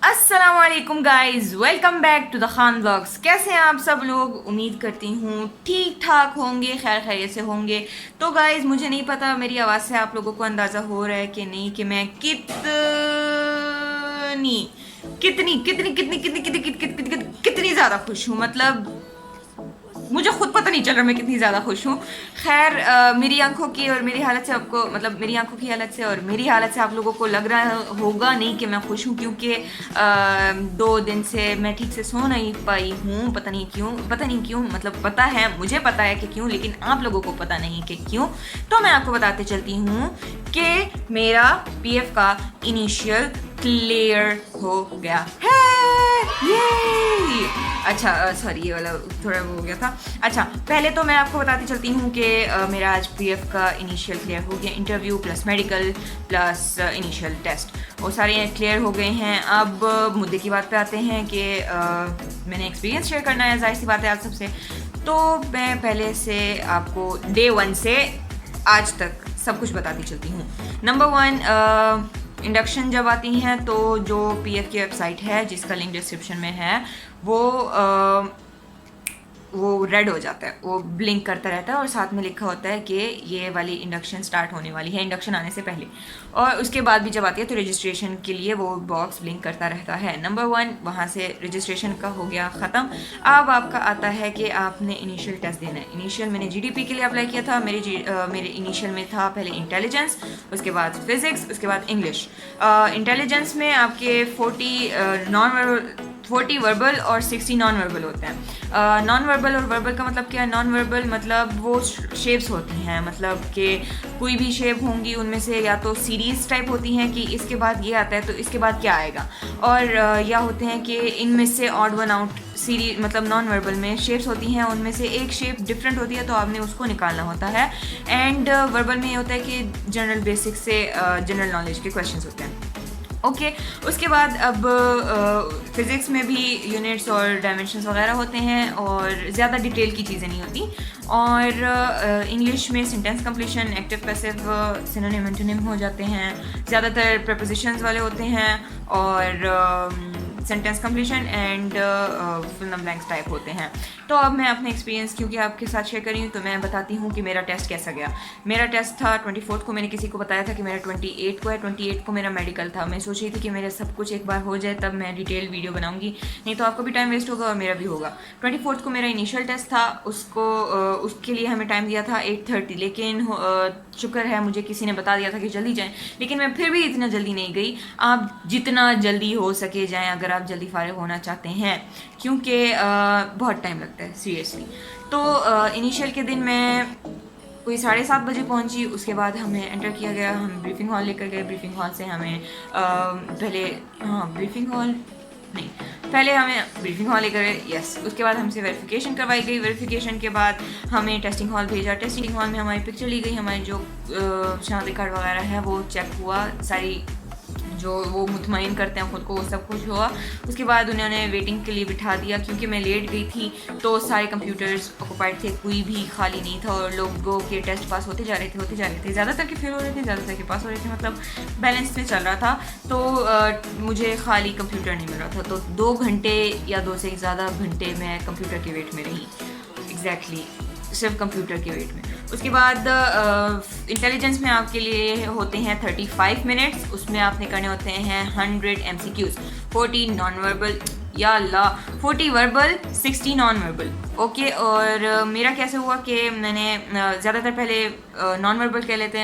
अस्सलाम वालेकुम guys, welcome back to the Khan blogs. कैसे हैं आप सब लोग? उम्मीद करती हूँ ठीक ठाक होंगे, खैर खैरियत से होंगे। तो गाइस, मुझे नहीं पता मेरी आवाज़ से आप लोगों को अंदाज़ा हो रहा है कि नहीं कि मैं कितनी कितनी कितनी कितनी कितनी कितनी कितनी कितनी कितनी ज़्यादा खुश हूँ। मतलब मुझे खुद पता नहीं चल रहा मैं कितनी ज़्यादा खुश हूँ। खैर, मेरी आंखों की और मेरी हालत से आपको, मतलब मेरी आंखों की हालत से और मेरी हालत से आप लोगों को लग रहा होगा नहीं कि मैं खुश हूँ, क्योंकि 2 दिन से मैं ठीक से सो नहीं पाई हूँ। पता नहीं क्यों, मतलब पता है, मुझे पता है कि क्यों, लेकिन आप लोगों को पता नहीं कि क्यों। तो मैं आपको बताते चलती हूँ कि मेरा पीएफ का इनिशियल क्लियर हो गया है। ये अच्छा, सॉरी, ये वाला थोड़ा वो हो गया था। अच्छा, पहले तो मैं आपको बताती चलती हूँ कि मेरा आज पीएफ का इनिशियल क्लियर हो गया। Interview plus medical plus initial test वो सारे क्लियर हो गए हैं। अब मुद्दे की बात पे आते हैं कि मैंने एक्सपीरियंस शेयर करना है, जाहिर सी बात है आप सबसे। तो मैं पहले से आपको डे 1 से आज तक सब कुछ बताती चलती हूँ। नंबर 1, इंडक्शन जब आती हैं तो जो पीएफ की वेबसाइट है, जिसका लिंक डिस्क्रिप्शन में है, वो रेड हो जाता है, वो ब्लिंक करता रहता है और साथ में लिखा होता है कि ये वाली इंडक्शन स्टार्ट होने वाली है, इंडक्शन आने से पहले। और उसके बाद भी जब आती है तो रजिस्ट्रेशन के लिए वो बॉक्स ब्लिंक करता रहता है। नंबर 1 वहाँ से रजिस्ट्रेशन का हो गया ख़त्म। अब आपका आता है कि आपने इनिशियल टेस्ट देना है। इनिशियल मैंने जीडीपी के लिए अप्लाई किया था। मेरे इनिशियल में था पहले इंटेलिजेंस, उसके बाद फिज़िक्स, उसके बाद इंग्लिश। इंटेलिजेंस में आपके 40 वर्बल और 60 नॉन वर्बल होते हैं। नॉन वर्बल और वर्बल का मतलब क्या है? नॉन वर्बल मतलब वो शेप्स होती हैं, मतलब कि कोई भी शेप होंगी, उनमें से या तो सीरीज़ टाइप होती हैं कि इसके बाद ये आता है तो इसके बाद क्या आएगा, और या होते हैं कि इनमें से ऑड वन आउट सीरीज, मतलब नॉन वर्बल में शेप्स होती हैं, उनमें से एक शेप डिफरेंट होती है तो आपने उसको निकालना होता है। एंड वर्बल में ये होता है कि जनरल बेसिक से जनरल नॉलेज के क्वेश्चंस होते हैं। ओके, उसके बाद अब फिज़िक्स में भी यूनिट्स और डायमेंशंस वगैरह होते हैं और ज़्यादा डिटेल की चीज़ें नहीं होती। और इंग्लिश में sentence completion, active passive, synonym antonym हो जाते हैं, ज़्यादातर प्रपोजिशंस वाले होते हैं, और sentence completion and fill in the blanks type होते हैं। तो अब मैं अपने एक्सपीरियंस क्योंकि आपके साथ शेयर कर रही हूँ तो मैं बताती हूँ कि मेरा टेस्ट कैसा गया। मेरा टेस्ट था 24 को, मैंने किसी को बताया था कि मेरा 28 को है। 28 को मेरा मेडिकल था। मैं सोच रही थी कि मेरा सब कुछ एक बार हो जाए तब मैं डिटेल वीडियो बनाऊंगी, नहीं तो आपको भी टाइम वेस्ट होगा और मेरा भी होगा। 24 को मेरा इनिशियल टेस्ट था, उसके लिए हमें टाइम दिया था 8:30, लेकिन शुक्र है मुझे किसी ने बता दिया था कि जल्दी जाएँ, लेकिन मैं फिर भी इतना जल्दी नहीं गई। आप जितना जल्दी हो सके जाएँ अगर आप जल्दी फारिग होना चाहते हैं, क्योंकि बहुत टाइम लगता है सीरियसली। तो इनिशियल के दिन मैं कोई 7:30 बजे पहुंची। उसके बाद हमें एंटर किया गया, हम ब्रीफिंग हॉल लेकर गए। ब्रीफिंग हॉल से हमें पहले हमें ब्रीफिंग हॉल लेकर गए, यस। उसके बाद हमसे वेरिफिकेशन करवाई गई। वेरिफिकेशन के बाद हमें टेस्टिंग हॉल भेजा। टेस्टिंग हॉल में हमारी पिक्चर ली गई, हमारी जो शनाख्ती कार्ड वगैरह है वो चेक हुआ, सारी जो वो मुतमईन करते हैं खुद को, वो सब कुछ हुआ। उसके बाद उन्होंने वेटिंग के लिए बिठा दिया, क्योंकि मैं लेट गई थी तो सारे कंप्यूटर्स ऑक्यूपाइड थे, कोई भी खाली नहीं था और लोगों के टेस्ट पास होते जा रहे थे। ज़्यादातर के फेल हो रहे थे, ज़्यादातर के पास हो रहे थे, मतलब बैलेंस में चल रहा था। तो मुझे खाली कंप्यूटर नहीं मिल रहा था, तो 2 घंटे या 2 से ज़्यादा घंटे मैं कंप्यूटर के वेट में रही, एग्जैक्टली सिर्फ कंप्यूटर के वेट में। उसके बाद इंटेलिजेंस में आपके लिए होते हैं 35 मिनट्स। उसमें आपने करने होते हैं 100 MCQs, 40 नॉन वर्बल, या अल्लाह, 40 वर्बल, 60 नॉन वर्बल। ओके, और मेरा कैसे हुआ कि मैंने ज़्यादातर पहले नॉन वर्बल कर लेते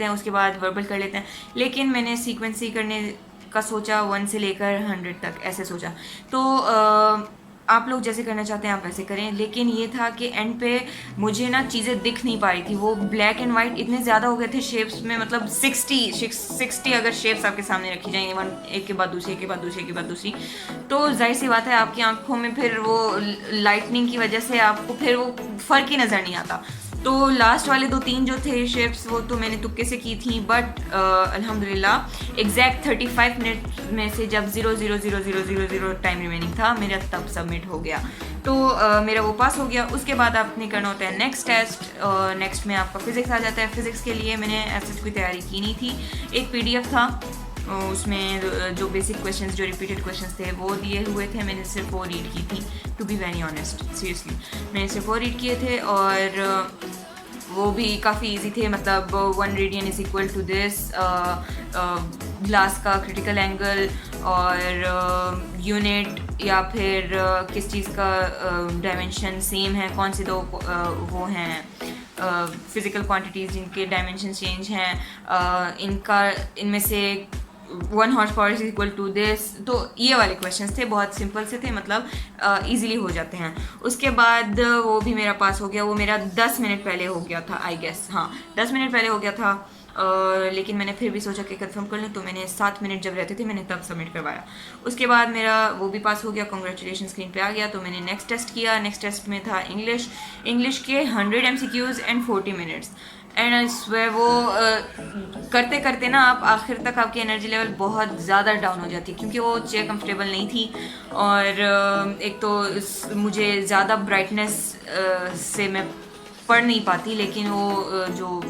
हैं, उसके बाद वर्बल कर लेते हैं, लेकिन मैंने सीक्वेंसी करने का सोचा 1 से लेकर 100 तक, ऐसे सोचा। तो आप लोग जैसे करना चाहते हैं आप वैसे करें, लेकिन ये था कि एंड पे मुझे ना चीज़ें दिख नहीं पा रही थी। वो ब्लैक एंड वाइट इतने ज़्यादा हो गए थे शेप्स में, मतलब 60 अगर शेप्स आपके सामने रखी जाएंगी, एक के बाद दूसरी, एक के बाद दूसरी, एक के बाद दूसरी, तो जाहिर सी बात है आपकी आंखों में फिर वो लाइटनिंग की वजह से आपको फिर वो फ़र्क ही नज़र नहीं आता। तो लास्ट वाले 2-3 जो थे शेप्स वो तो मैंने तुक्के से की थी, बट अल्हम्दुलिल्लाह एग्जैक्ट 35 मिनट में से जब 0.00000 टाइम रिमेनिंग था मेरा, तब सबमिट हो गया। तो मेरा वो पास हो गया। उसके बाद आपने करना होता है नेक्स्ट टेस्ट। नेक्स्ट में आपका फ़िज़िक्स आ जाता है। फ़िज़िक्स के लिए मैंने ऐसी कोई तैयारी की नहीं थी, एक PDF था उसमें जो बेसिक क्वेश्चंस, जो रिपीटेड क्वेश्चंस थे वो दिए हुए थे। मैंने सिर्फ वो रीड की थी, to be very honest, seriously मैंने सिर्फ वो रीड किए थे। और वो भी काफ़ी इजी थे, मतलब 1 radian is equal to this, glass का क्रिटिकल एंगल और यूनिट या फिर किस चीज़ का डायमेंशन सेम है, कौन से दो वो हैं फिज़िकल क्वांटिटीज़ जिनके डायमेंशन चेंज हैं, इनमें से 1 horsepower is equal to this. तो ये वाले क्वेश्चंस थे, बहुत सिंपल से थे, मतलब इजीली हो जाते हैं। उसके बाद वो भी मेरा पास हो गया, वो मेरा 10 मिनट पहले हो गया था आई गेस, हाँ 10 मिनट पहले हो गया था। लेकिन मैंने फिर भी सोचा कि कंफर्म कर लूँ, तो मैंने 7 मिनट जब रहते थे मैंने तब सबमिट करवाया। उसके बाद मेरा वो भी पास हो गया, कॉन्ग्रेचुलेशन स्क्रीन पे आ गया। तो मैंने नेक्स्ट टेस्ट किया। नेक्स्ट टेस्ट में था इंग्लिश के 100 MCQs and 40 minutes. And I swear वो करते करते ना आप आखिर तक आपकी एनर्जी लेवल बहुत ज़्यादा डाउन हो जाती है, क्योंकि वो चेयर कंफर्टेबल नहीं थी। और एक तो मुझे ज़्यादा ब्राइटनेस से मैं पढ़ नहीं पाती, लेकिन वो जो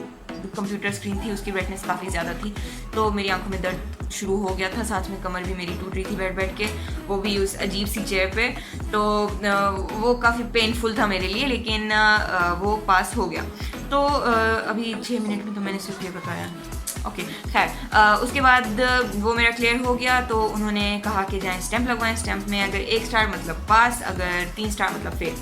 कंप्यूटर स्क्रीन थी उसकी ब्राइटनेस काफ़ी ज़्यादा थी, तो मेरी आंखों में दर्द शुरू हो गया था। साथ में कमर भी मेरी टूट रही थी बैठ के, वो भी उस अजीब सी चेयर पे। तो वो काफ़ी पेनफुल था मेरे लिए, लेकिन वो पास हो गया। तो अभी 6 मिनट में तो मैंने सिर्फ ये बताया, ओके खैर। उसके बाद वो मेरा क्लियर हो गया, तो उन्होंने कहा कि जाएँ स्टैंप लगवाएं। स्टैंप में अगर 1 स्टार मतलब पास, अगर 3 स्टार मतलब फेल।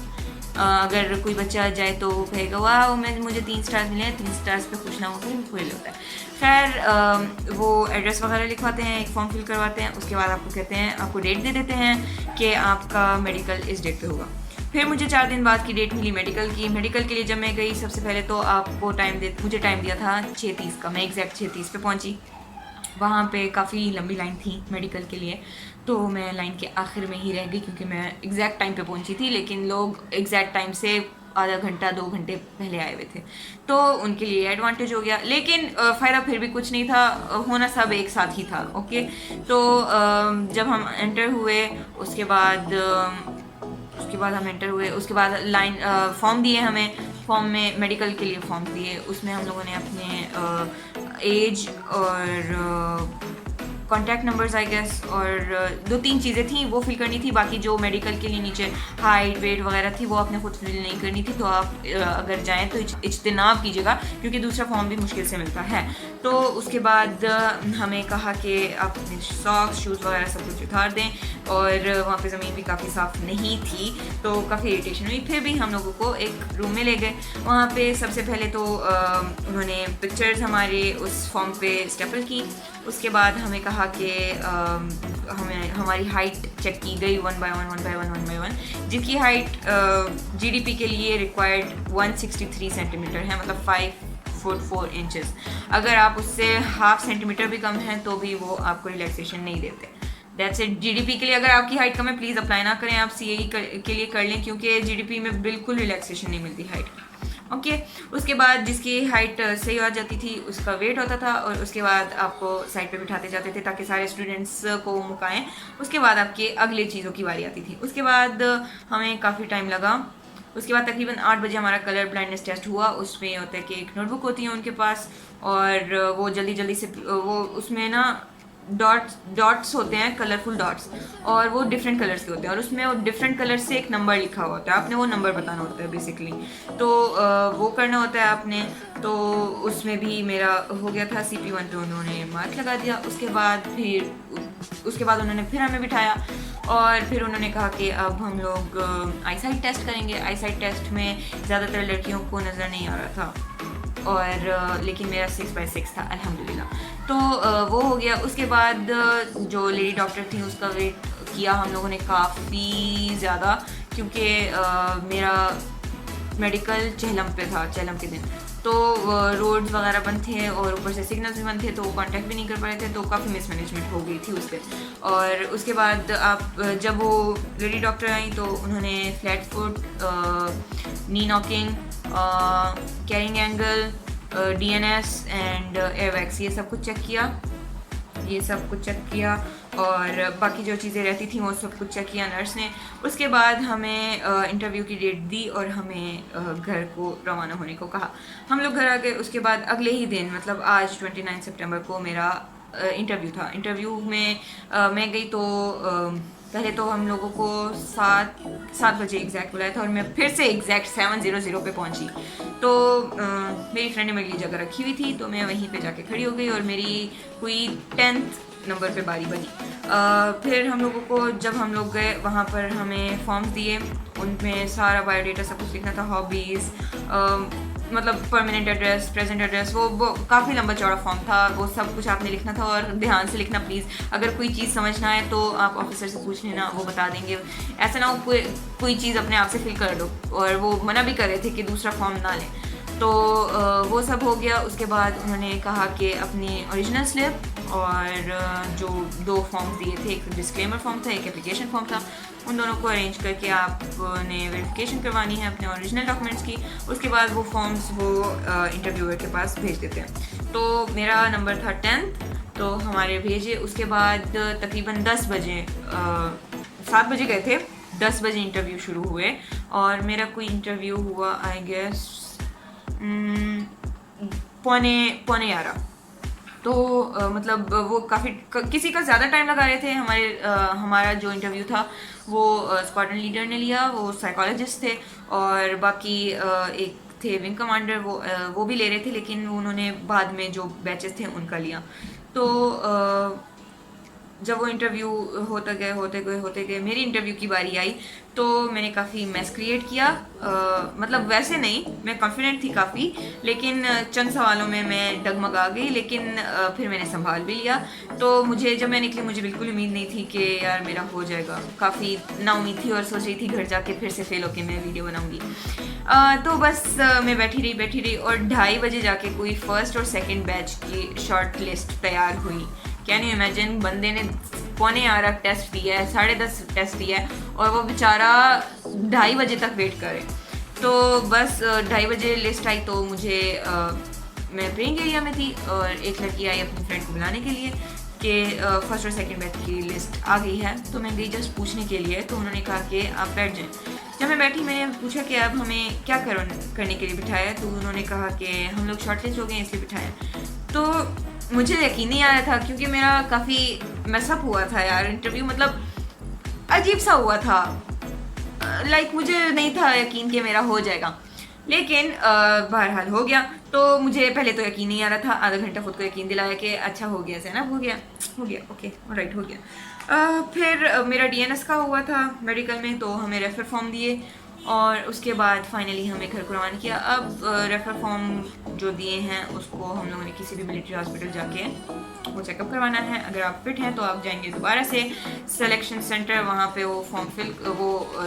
अगर कोई बच्चा जाए तो कहेगा वाह मुझे 3 स्टार्स मिले हैं, 3 स्टार्स पे खुश ना होकर फेल होता है। खैर वो एड्रेस वगैरह लिखवाते हैं, एक फॉर्म फिल करवाते हैं। उसके बाद आपको कहते हैं, आपको डेट दे देते हैं कि आपका मेडिकल इस डेट पे होगा। फिर मुझे 4 दिन बाद की डेट मिली मेडिकल की। मेडिकल के लिए जब मैं गई, सबसे पहले तो आपको मुझे टाइम दिया था 6:30 का। मैं एग्जैक्ट 6:30 पे पहुंची। वहाँ पे काफ़ी लंबी लाइन थी मेडिकल के लिए, तो मैं लाइन के आखिर में ही रह गई, क्योंकि मैं एग्जैक्ट टाइम पे पहुंची थी, लेकिन लोग एग्जैक्ट टाइम से आधा घंटा 2 घंटे पहले आए हुए थे, तो उनके लिए एडवांटेज हो गया। लेकिन फ़ायदा फिर भी कुछ नहीं था, होना सब एक साथ ही था। ओके, तो जब हम एंटर हुए उसके बाद हम एंटर हुए, उसके बाद लाइन फॉर्म दिए हमें। फॉर्म में मेडिकल के लिए फॉर्म दिए, उसमें हम लोगों ने अपने एज और कॉन्टैक्ट नंबर्स आई गेस और 2-3 चीज़ें थी वो फिल करनी थी। बाकी जो मेडिकल के लिए नीचे हाइट वेट वगैरह थी वो आपने खुद फिल नहीं करनी थी। तो आप अगर जाएँ तो इज्तिनाब कीजिएगा, क्योंकि दूसरा फॉर्म भी मुश्किल से मिलता है। तो उसके बाद हमें कहा कि आप अपने सॉक्स शूज़ वगैरह सब कुछ उतार दें, और वहाँ पे ज़मीन भी काफ़ी साफ़ नहीं थी, तो काफ़ी इरिटेशन हुई। फिर भी हम लोगों को एक रूम में ले गए। वहाँ पे सबसे पहले तो उन्होंने पिक्चर्स हमारे उस फॉर्म पे स्टेपल की। उसके बाद हमें कहा कि हमें हमारी हाइट चेक की गई 1 by 1 जिसकी हाइट जीडीपी के लिए रिक्वायर्ड 163 सेंटीमीटर है, मतलब 5 फुट 4 इंचेस। अगर आप उससे ½ सेंटीमीटर भी कम है तो भी वो आपको रिलैक्सेशन नहीं देते। That's it. जीडीपी के लिए अगर आपकी हाइट कम है प्लीज़ अप्लाई ना करें, आप सीएई के लिए कर लें, क्योंकि जीडीपी में बिल्कुल रिलैक्सेशन नहीं मिलती हाइट की। ओके, उसके बाद जिसकी हाइट सही आ जाती थी उसका वेट होता था, और उसके बाद आपको साइड पे बिठाते जाते थे ताकि सारे स्टूडेंट्स को मुकाएं। उसके बाद आपके अगले चीज़ों की बारी आती थी। उसके बाद हमें काफ़ी टाइम लगा। उसके बाद तकरीबन 8 बजे हमारा कलर ब्लाइंडनेस टेस्ट हुआ। उसमें होता है कि एक नोटबुक होती है उनके पास, और वो जल्दी से वो उसमें ना डॉट्स होते हैं, कलरफुल डॉट्स, और वो डिफरेंट कलर्स के होते हैं, और उसमें वो डिफरेंट कलर से एक नंबर लिखा हुआ होता है। आपने वो नंबर बताना होता है बेसिकली, तो वो करना होता है आपने। तो उसमें भी मेरा हो गया था CP1 पे उन्होंने मार्क लगा दिया। उसके बाद उन्होंने फिर हमें बिठाया, और फिर उन्होंने कहा कि अब हम लोग आईसाइट टेस्ट करेंगे। आईसाइट टेस्ट में ज़्यादातर लड़कियों को नज़र नहीं आ रहा था, और लेकिन मेरा 6/6 था अल्हम्दुलिल्लाह। तो वो हो गया। उसके बाद जो लेडी डॉक्टर थी उसका वेट किया हम लोगों ने काफ़ी ज़्यादा, क्योंकि मेरा मेडिकल चहलम पे था, चहलम के दिन, तो रोड्स वगैरह बंद थे और ऊपर से सिग्नल्स भी बंद थे, तो कांटेक्ट भी नहीं कर पा रहे थे, तो काफ़ी मिसमैनेजमेंट हो गई थी उस दिन। और उसके बाद जब वो लेडी डॉक्टर आई तो उन्होंने flat foot, knee knocking, carrying angle, DNS and earwax ये सब कुछ चेक किया, और बाकी जो चीज़ें रहती थी वो सब कुछ चेक किया नर्स ने। उसके बाद हमें इंटरव्यू की डेट दी और हमें घर को रवाना होने को कहा। हम लोग घर आ गए। उसके बाद अगले ही दिन, मतलब आज 29 सितंबर को मेरा इंटरव्यू था। इंटरव्यू में मैं गई तो पहले तो हम लोगों को 7 बजे एग्जैक्ट बुलाया था और मैं फिर से एग्जैक्ट 7:00 पे पहुंची। तो मेरी फ्रेंड ने मेरे लिए जगह रखी हुई थी तो मैं वहीं पे जाके खड़ी हो गई और मेरी हुई 10th नंबर पे बारी बनी। फिर हम लोगों को जब हम लोग गए वहाँ पर हमें फॉर्म्स दिए, उनमें सारा बायोडेटा सब कुछ लिखना था, हॉबीज़, मतलब परमानेंट एड्रेस, प्रेजेंट एड्रेस, वो काफ़ी लंबा चौड़ा फॉर्म था, वो सब कुछ आपने लिखना था और ध्यान से लिखना प्लीज़। अगर कोई चीज़ समझना है तो आप ऑफिसर से पूछ लेना, वो बता देंगे। ऐसा ना हो कोई चीज़ अपने आप से फिल कर दो, और वो मना भी कर रहे थे कि दूसरा फॉर्म ना लें। तो वो सब हो गया। उसके बाद उन्होंने कहा कि अपनी ओरिजिनल स्लिप और जो 2 फॉर्म्स दिए थे, एक डिस्क्लेमर फॉर्म था, एक एप्लीकेशन फॉर्म था, उन दोनों को अरेंज करके आपने वेरिफिकेशन करवानी है अपने ओरिजिनल डॉक्यूमेंट्स की। उसके बाद वो फॉर्म्स वो इंटरव्यूअर के पास भेज देते हैं। तो मेरा नंबर था 10th, तो हमारे भेजे। उसके बाद तकरीबन 10 बजे 7 बजे गए थे, 10 बजे इंटरव्यू शुरू हुए और मेरा कोई इंटरव्यू हुआ आई गेस पौने 11। तो मतलब वो काफ़ी किसी का ज़्यादा टाइम लगा रहे थे। हमारा जो इंटरव्यू था वो स्क्वाड्रन लीडर ने लिया, वो साइकोलॉजिस्ट थे, और बाकी एक थे विंग कमांडर, वो भी ले रहे थे, लेकिन उन्होंने बाद में जो बैचेस थे उनका लिया। तो जब वो इंटरव्यू होते गए मेरी इंटरव्यू की बारी आई तो मैंने काफ़ी मैस क्रिएट किया। मतलब वैसे नहीं, मैं कॉन्फिडेंट थी काफ़ी, लेकिन चंद सवालों में मैं डगमगा गई, लेकिन फिर मैंने संभाल भी लिया। तो जब मैं निकली मुझे बिल्कुल उम्मीद नहीं थी कि यार मेरा हो जाएगा, काफ़ी नाउम्मीद थी और सोच रही थी घर जाके फिर से फेल होके मैं वीडियो बनाऊंगी। तो बस मैं बैठी रही और 2:30 बजे जाके कोई फर्स्ट और सेकंड बैच की शॉर्ट लिस्ट तैयार हुई। कैन यू इमेजिन, बंदे ने 11:15 टेस्ट दिया है, 10:30 टेस्ट दिया है और वो बेचारा 2:30 बजे तक वेट करे। तो बस 2:30 बजे लिस्ट आई तो मैं प्रेइंग एरिया में थी और एक लड़की आई अपनी फ्रेंड को बुलाने के लिए कि फर्स्ट और सेकंड बैच की लिस्ट आ गई है। तो मैं गई जस्ट पूछने के लिए, तो उन्होंने कहा कि आप बैठ जाएं। जब मैं बैठी मैंने पूछा कि अब हमें क्या करने के लिए बिठाया, तो उन्होंने कहा कि हम लोग शॉर्टलिस्ट हो गए इसलिए बिठाया। तो मुझे यकीन नहीं आ रहा था क्योंकि मेरा काफ़ी मैसअप हुआ था यार इंटरव्यू, मतलब अजीब सा हुआ था। लाइक मुझे नहीं था यकीन कि मेरा हो जाएगा, लेकिन बहरहाल हो गया। तो मुझे पहले तो यकीन नहीं आ रहा था, आधा घंटा खुद को यकीन दिलाया कि अच्छा हो गया ज़ैनब, हो गया ओके राइट हो गया। फिर मेरा DNS का हुआ था मेडिकल में, तो हमें रेफर फॉर्म दिए और उसके बाद फाइनली हमें घर को रवाना किया। अब रेफर फॉर्म जो दिए हैं उसको हम लोगों ने किसी भी मिलिट्री हॉस्पिटल जाके वो चेकअप करवाना है। अगर आप फिट हैं तो आप जाएंगे दोबारा से सिलेक्शन सेंटर, वहाँ पे वो फॉर्म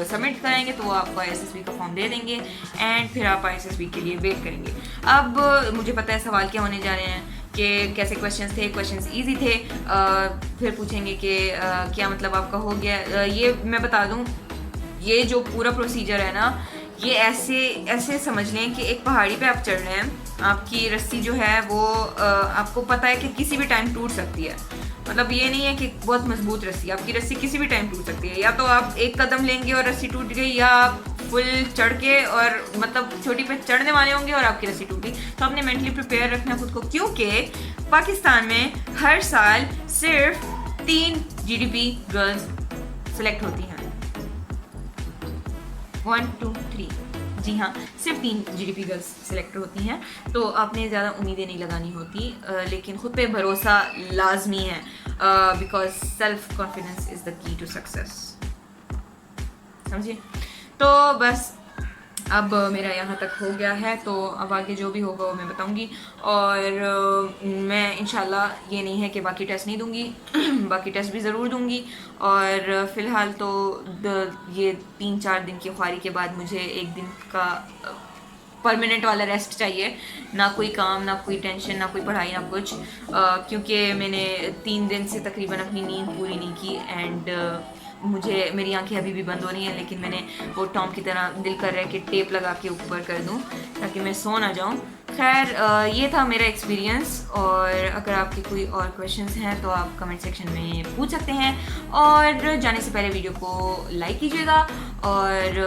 सबमिट कराएंगे तो वो आपको ISSB का फॉर्म दे देंगे एंड फिर आप ISSB के लिए वेट करेंगे। अब मुझे पता है सवाल क्या होने जा रहे हैं कि कैसे क्वेश्चंस थे। क्वेश्चंस इजी थे। फिर पूछेंगे कि क्या मतलब आपका हो गया। ये मैं बता दूं, ये जो पूरा प्रोसीजर है ना, ये ऐसे समझ लें कि एक पहाड़ी पे आप चढ़ रहे हैं, आपकी रस्सी जो है वो आपको पता है कि किसी भी टाइम टूट सकती है। मतलब ये नहीं है कि बहुत मजबूत रस्सी, आपकी रस्सी किसी भी टाइम टूट सकती है। या तो आप एक कदम लेंगे और रस्सी टूट गई, या आप फुल चढ़ के और मतलब छोटी पे चढ़ने वाले होंगे और आपकी रस्सी टूटी। तो आपने मेंटली प्रिपेयर रखना खुद को, क्योंकि पाकिस्तान में हर साल सिर्फ 3 GDP गर्ल्स सिलेक्ट होती हैं। 1 2 3, जी हाँ, सिर्फ 3 GDP गर्ल्स सिलेक्ट होती हैं। तो आपने ज़्यादा उम्मीदें नहीं लगानी होती, लेकिन खुद पे भरोसा लाजमी है, because self confidence is the key to success, समझिए। तो बस अब मेरा यहाँ तक हो गया है, तो अब आगे जो भी होगा वो मैं बताऊँगी। और मैं इंशाल्लाह ये नहीं है कि बाकी टेस्ट नहीं दूँगी बाकी टेस्ट भी ज़रूर दूँगी। और फ़िलहाल तो ये 3-4 दिन की ख्वारी के बाद मुझे एक दिन का परमानेंट वाला रेस्ट चाहिए, ना कोई काम, ना कोई टेंशन, ना कोई पढ़ाई, ना कुछ, क्योंकि मैंने 3 दिन से तकरीबन अपनी नींद पूरी नहीं की एंड मेरी आंखें अभी भी बंद हो रही हैं, लेकिन मैंने वो टॉम की तरह दिल कर रहा है कि टेप लगा के ऊपर कर दूं ताकि मैं सो ना जाऊं। खैर ये था मेरा एक्सपीरियंस, और अगर आपके कोई और क्वेश्चंस हैं तो आप कमेंट सेक्शन में पूछ सकते हैं, और जाने से पहले वीडियो को लाइक कीजिएगा। और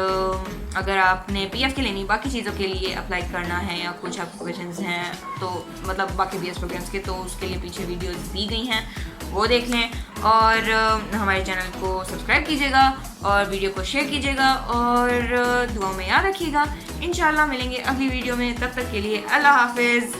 अगर आपने पीएफ के लिए नहीं बाकी चीज़ों के लिए अप्लाई करना है या कुछ आपके क्वेश्चंस हैं तो मतलब बाकी बीएस प्रोग्राम्स के, तो उसके लिए पीछे वीडियोस दी गई हैं, वो देख लें। और हमारे चैनल को सब्सक्राइब कीजिएगा और वीडियो को शेयर कीजिएगा, और दुआ में याद रखिएगा। इंशाल्लाह मिलेंगे अगली वीडियो में, तब तक के लिए अल्लाह हाफिज़।